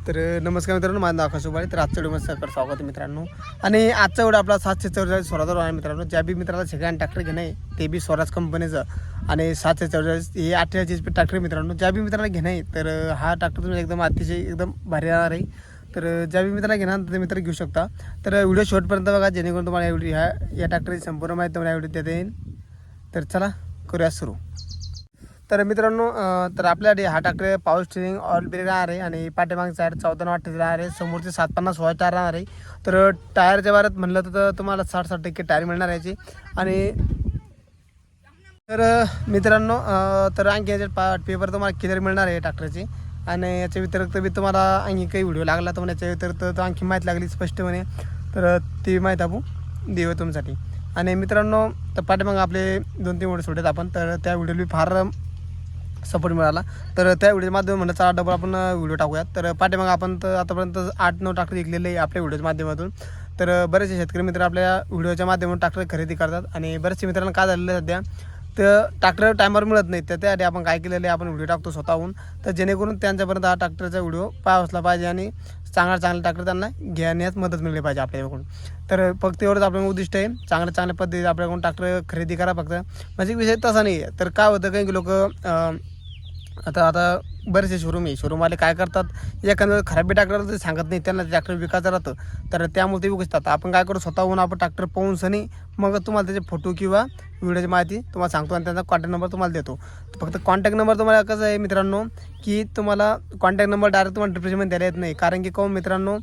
तर नमस्कार मित्रांनो, माझं नाव आकाश उबाळे. तर आजच्या व्हिडिओमध्ये सरकार स्वागत आहे मित्रांनो. आणि आजचा व्हिडिओ आपला 744 स्वराजवर आहे मित्रांनो. ज्या बी मित्राला सेकंड ट्रॅक्टर घेणं आहे ते बी स्वराज कंपनीचं आणि 744 हे 48 HP ट्रॅक्टर मित्रांनो. ज्या बी मित्राला घेणं आहे तर हा ट्रॅक्टर तुम्ही एकदम अतिशय एकदम भारी राहणार आहे. तर ज्या बी मित्राला घेणार ते मित्र घेऊ शकता. तर व्हिडिओ शेवटपर्यंत बघा, जेणेकरून तुम्हाला या ट्रॅक्टरची संपूर्ण माहिती तुम्हाला व्हिडिओ देता येईल. तर चला करूया सुरू. तर मित्रांनो, तर आपल्याकडे हा tractor power steering oil brake राहणार आहे आणि पाठीमागचा साईड 14 राहणार आहे, समोरचे 750 व्हाय टायर राहणार आहे. तर टायरच्या बाबतीत म्हणलं तर तुम्हाला 60% टायर मिळणार याची. आणि तर मित्रांनो, तर आणखी याचे पेपर तुम्हाला क्लिअर मिळणार आहे ट्रॅक्टरची. आणि याच्या व्यतिरिक्त बी तुम्हाला आणखी काही व्हिडिओ लागला तर याच्या व्यतिरिक्त आणखी माहिती लागली स्पष्टपणे तर ती माहिती आपण देऊ तुमच्यासाठी. आणि मित्रांनो, तर पाठीमागे आपले 2-3 व्हिडिओ सोडत आपण, तर त्या व्हिडिओला फार सपोर्ट मिळाला. तर त्या व्हिडिओच्या माध्यमातून म्हणलं चला डबल आपण व्हिडिओ टाकूयात. तर पाठीमागे आपण तर आतापर्यंत 8-9 ट्रॅक्टर विकलेले आहे आपल्या व्हिडिओच्या माध्यमातून. तर बरेचसे शेतकरी मित्र आपल्या व्हिडिओच्या माध्यमातून ट्रॅक्टर खरेदी करतात. आणि बरेचसे मित्रांना काय झालेलं आहे सध्या, तर ट्रॅक्टर टायमावर मिळत नाही. तर त्यासाठी आपण काय केलेलं आहे, आपण व्हिडिओ टाकतो स्वतःहून, तर जेणेकरून त्यांच्यापर्यंत हा ट्रॅक्टरचा व्हिडिओ पाहला पाहिजे आणि चांगला ट्रॅक्टर त्यांना घेण्यास मदत मिळली पाहिजे आपल्याकडून. तर फक्त एवढंच आपलं उद्दिष्ट आहे, चांगल्या पद्धतीने आपल्याकडून ट्रॅक्टर खरेदी करा फक्त. म्हणजे विषय तसा नाही आहे. तर काय होतं, काही लोक आता बरेचसे शोरूमवाले काय करतात, एखादं खराबी ट्रॅक्टर सांगत नाही, त्यांना ट्रॅक्टर विकायचं राहतं. तर त्यामुळे ते विकतात. आपण काय करू, स्वतःहून आपण ट्रॅक्टर पाहून सनी मग तुम्हाला त्याचे फोटो किंवा व्हिडिओची माहिती तुम्हाला सांगतो आणि त्यांचा कॉन्टॅक्ट नंबर तुम्हाला देतो. फक्त कॉन्टॅक्ट नंबर तुम्हाला कसं आहे मित्रांनो, की तुम्हाला कॉन्टॅक्ट नंबर डायरेक्ट तुम्हाला डिस्क्रिप्शनमध्ये द्यायला येत नाही. कारण की मित्रांनो,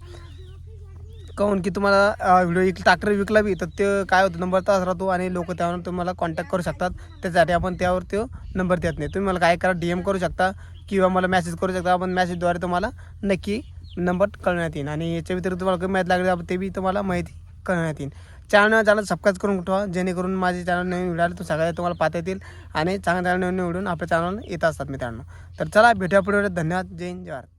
की तुम्हाला व्हिडिओ ट्रॅक्टर विकला बी तर ते काय होतं, नंबर तास राहतो आणि लोक त्यावर तुम्हाला कॉन्टॅक्ट करू शकतात. त्याच्यासाठी आपण त्यावर तो नंबर देत नाही. तुम्ही मला काय करा, DM करू शकता किंवा मला मेसेज करू शकता. आपण मेसेजद्वारे तुम्हाला नक्की नंबर कळण्यात येईल. आणि याच्या व्यतिरिक्त तुम्हाला काही माहिती लागली ते बी तुम्हाला माहिती कळण्यात येईल. चॅनल सबस्क्राईब करून ठेवा, जेणेकरून माझे चॅनल नवीन व्हिडिओ आले तो सगळ्या तुम्हाला पाहता येतील आणि चांगल्या नवीन व्हिडिओ आपल्या चॅनल येत असतात मित्रांनो. तर चला भेटूया पुढे. धन्यवाद. जय हिंद, जय भारत.